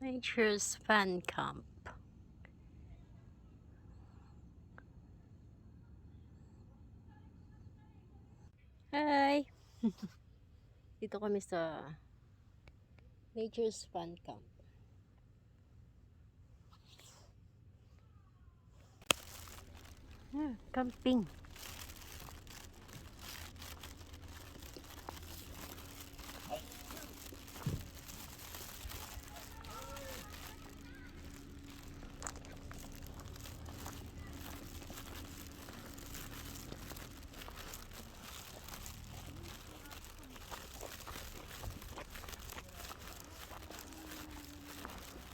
Nature's Fan Camp. Hi! Dito kami sa Nature's Fan Camp. Camping.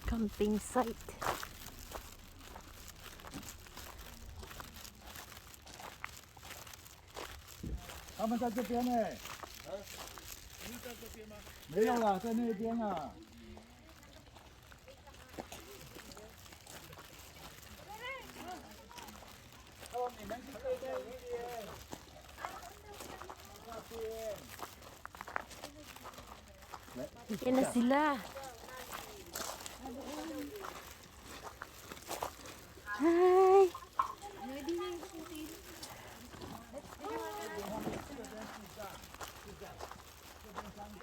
Camping site.他们在这边呢。没有了，在那边啊。哦，你们可以在那边。Yan na sila. Hi!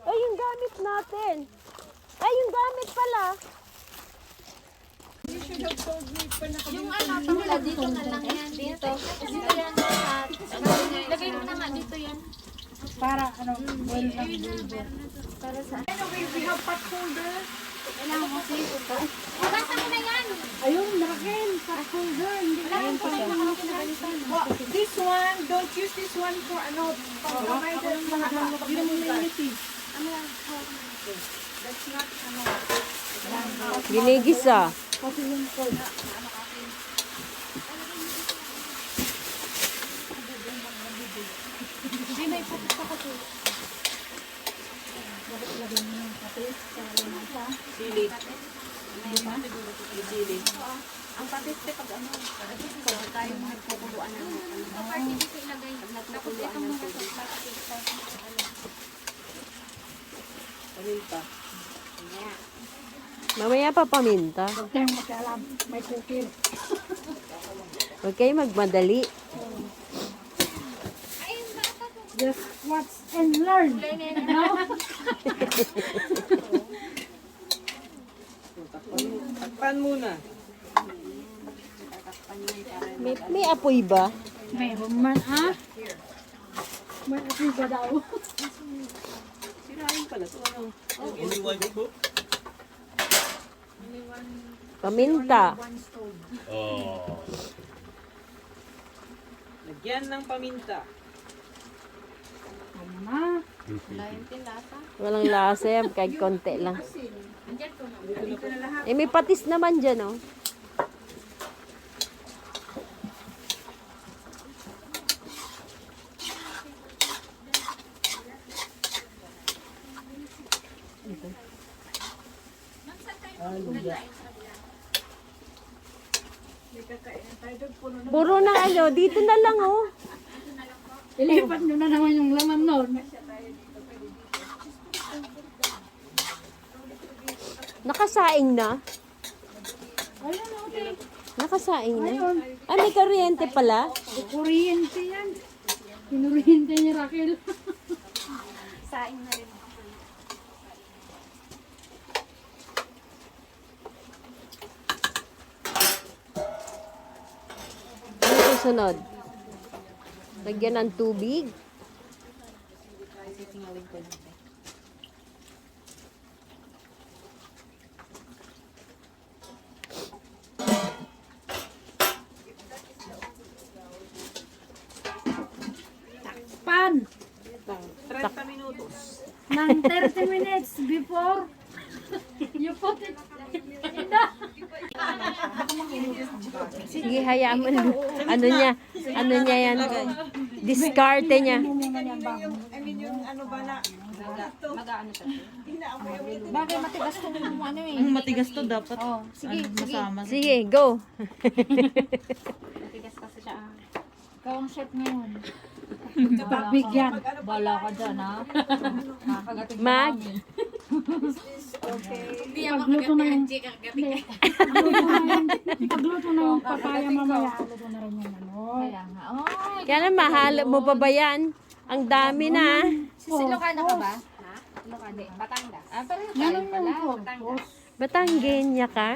Ay, yung gamit natin. Ay, yung gamit pala. Yung ano, dito na lang yan. Dito. Dito yan. Lagay mo na nga dito yan. Para ano, well, Para sa... anyway, we have pot holder. Kailangan mo sa'yo ito. Basta mo na yan. Ayun, nakakin, pot holder. Hindi ka Wala kang pala yung kinagalitan. This one, don't use this one for ano, pag-kamay ng mga hindi mo niliti. Ano yan? That's not ano. Ginigisa. Kasi yung cold. Ay, may putos pa kasi. Bakit lagyan mo yung patis sa lamasa? Sili. Sili. Ang patis pag ano, pag tayo nagpupuluan ng ano. Dito ilagay. Tapos itong mga Paminta. Mamaya pa paminta. Huwag tayong magkalam, may kukil. Huwag kayo magmadali. Just watch and learn. No? Takpan muna. May apoy ba? Meron man, ah? May apoy ba daw? Sirain pala ito. Ano? Paminta. Lagyan ng paminta. Ano na? Walang lasa yan, kahit konti lang. Andyan ko na. Eh, may patis naman dyan, oh. Puro na ano, dito na lang, oh. Ilipat nyo na naman yung laman nun. Nakasaing na. Ayun, okay. Nakasaing na. Ayun. Ah, may kuryente pala. Kuryente yan. Kinuryente ni Raquel. Saing na rin. Ano susunod? Lagyan ng tubig. Pan! 30 minutos. Nang 30 minutes before you put it in the... Sige, hayaan mo. Ano niya yan? Diskarte niya. Bagay matigas ko yung ano eh. Ang matigas to dapat. Oh, sige, sige. Masama. Sige, go. Matigas kasi siya. Ikaw ang chef ngayon. Pagbigyan. Bala ka dyan ha. Nakakagating Mag. Hindi ako kagabi, kagabi. Pagluto na yung papaya mamaya, luto na rin yung ano. Kaya nga. Oh, Kaya na mahal mo pa ba yan? Ang dami na. Ilocano ka ba? Ha? Ilocano. Batangas. Ah, pareho tayo Ganun pala. yung Batangas. Batanggenya ka?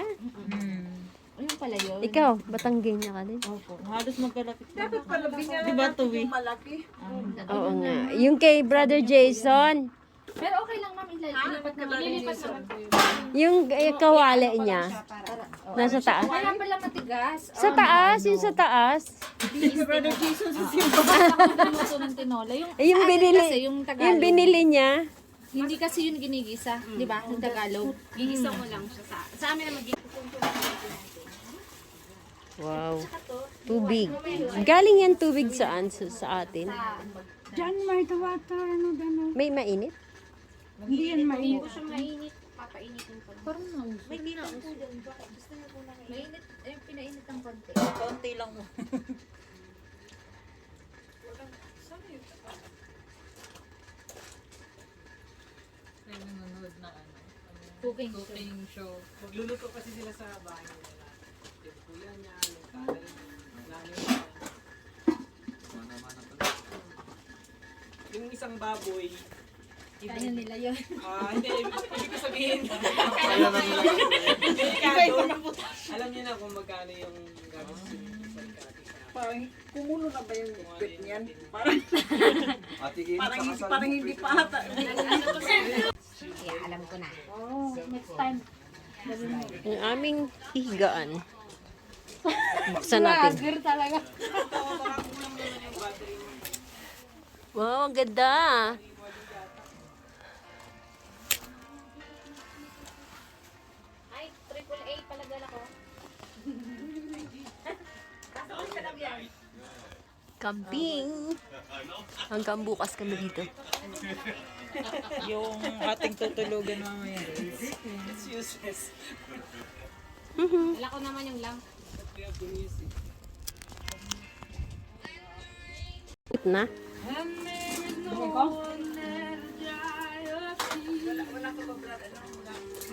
Ayun pala yun. Ikaw, Batanggenya ka din? Opo. Halos magkalapit. Dapat pala Di ba tuwi? Oo nga. Yung kay Brother Jason, Pero okay lang ma'am, ililipat naman. Ililipat naman po yun. yung kawali niya, nasa taas. Kaya pala matigas. Sa taas, yung sa taas. Brother Jason sa Luto ng tinola. Yung, Yung ano binili, kasi, yung Tagalog. yung binili niya. Hindi kasi yun ginigisa. Di ba? Yung Tagalog. Gigisa mo lang siya sa amin naman Wow. Tubig. Galing yan tubig saan? Sa atin. Diyan may water, ano gano'n. May mainit? Hindi yan mainit. siya mainit, papainitin ko. Parang nausap. May ginaan po dyan. Gusto niyo po na Mainit, pinainit ng konti. Kaunti lang mo. Cooking show. Magluluto kasi sila sa bahay nila. Yung kuya niya, yung tatay niya, yung isang baboy, Kaya nila yun. hindi, ibig ko sabihin. Alam niyo na kung magkano yung gamit sa Sarkati. Parang kumulo na ba yung bit niyan? Parang hindi pa ata. Kaya alam ko na. Oh, next time. Ang aming higaan. Buksan natin. Lager talaga. Wow, ang ganda. Ay, AAA pala dala ko. Camping. Hanggang bukas kami dito. Yung ating tutulugan mamaya. It's useless. Dala ko naman yung lamp. Na?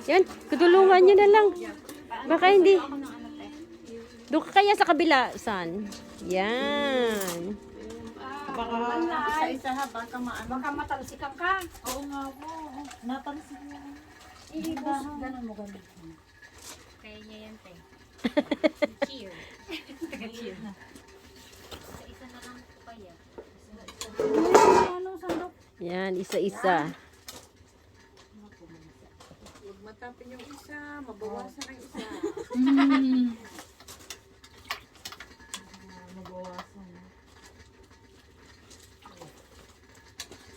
Yan, tutulungan nyo na lang. Baka hindi. Doon ka kaya sa kabila. Saan? Yan. Isa-isa ha, baka maano. Baka matalsikan ka. Oo nga po. Napansin niya. Ihibos, gano'n mo gano'n. Kaya niya yan, te. Cheers. Cheers. Sa isa na lang po kaya. Anong sandok? Yan, isa-isa. Huwag matapin yung isa, mabawasan ang isa.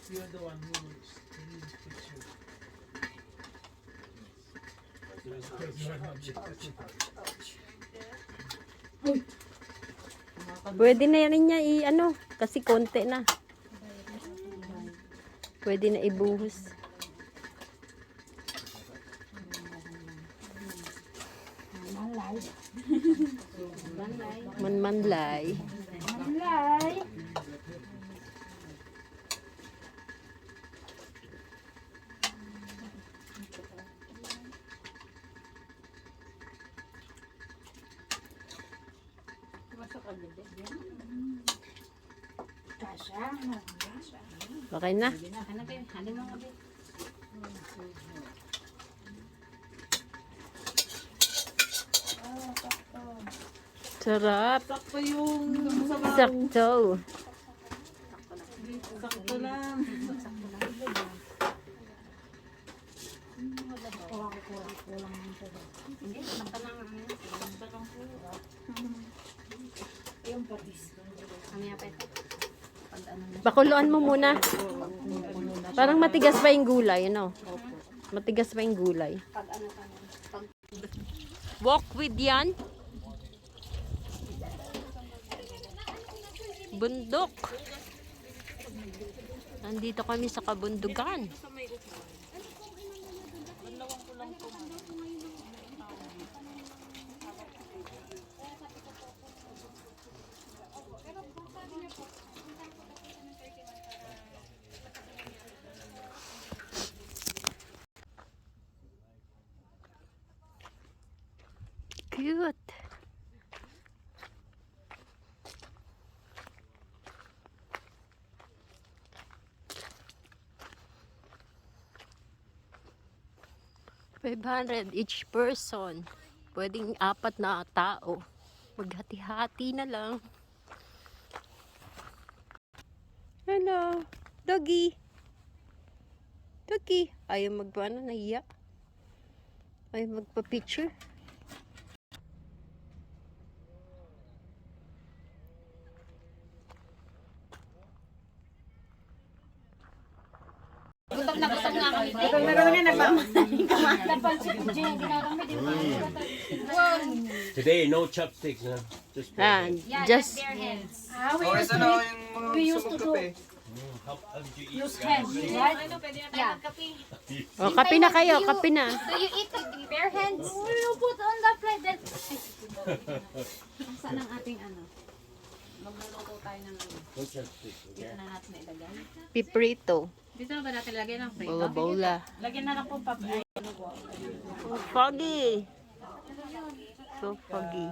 You're the one who needs picture. Pwede na rin niya i-ano. Kasi konti na. Pwede na ibuhos. Manmanlay. Malay. Kasha. Okay na. Ano kayo? Halin mo nga ba? Sarap. Sakto yung sabaw. Sakto. Sakto lang. Hindi, basta lang ano yan. Basta lang po. Yung patis. Mamaya pa ito. Pag ano na. Pakuluan mo muna. Parang matigas pa yung gulay, ano? Matigas pa yung gulay. Pag ano pa na. Pag Walk with yan. Bundok. Nandito kami sa kabundugan. Cute. $500 each person. Pwedeng 4 na tao. Maghati-hati na lang. Hello. Doggy. Doggy. Ayaw magpaano, nahiya. Ayaw magpa-picture. Today, no chopsticks, no? Just Just Bare hands. Okay, sa na yung We used to do how did you eat? use hands, right? Yeah. oh, kape na kayo, kape na. Do you eat with the bare hands? You put on the plate that... Saan ang ating ano? Magluluto tayo ng ano. No chopsticks, okay? Dito na natin na ilagay. Piprito. Dito na ba natin lagyan ng prito? Bola-bola. Lagyan na lang po pa. Oh, foggy. So foggy.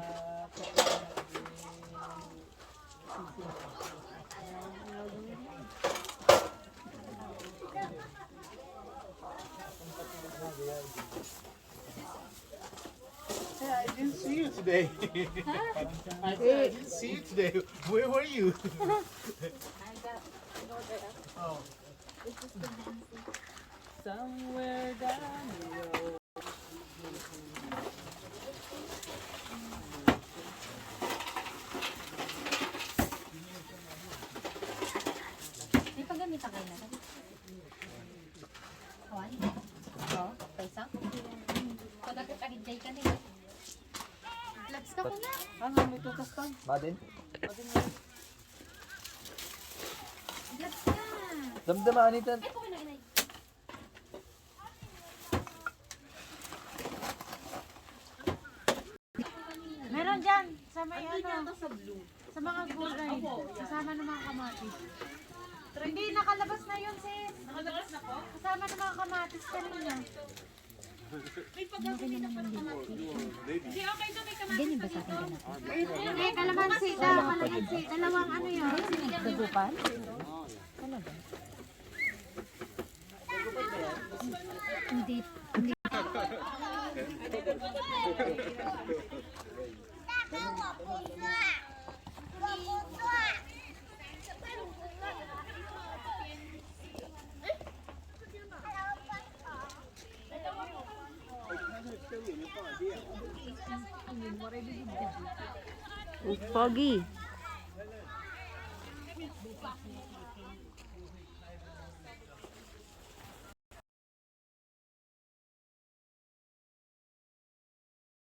I didn't see you today. I said I didn't see you today. Where were you? Oh. Somewhere down the road. May paggamita kayo na. Kawan? Oo. Paisa? Pagkakit agad ka nila. Gloves ka ko na. Madin? Gloves ka. Damdamaan nito. Ay, po na inay. Meron dyan. Sa may ano. Sa mga gulay. Kasama ng mga kamatis. Hindi, nakalabas na yun, sis. Nakalabas na po? Kasama ng mga kamatis kanina. Ganyan ba sa akin ganun? Hindi, kalamansi. Kalamansi. Dalawang ano yun. Dagupan? Hindi. Oh, foggy.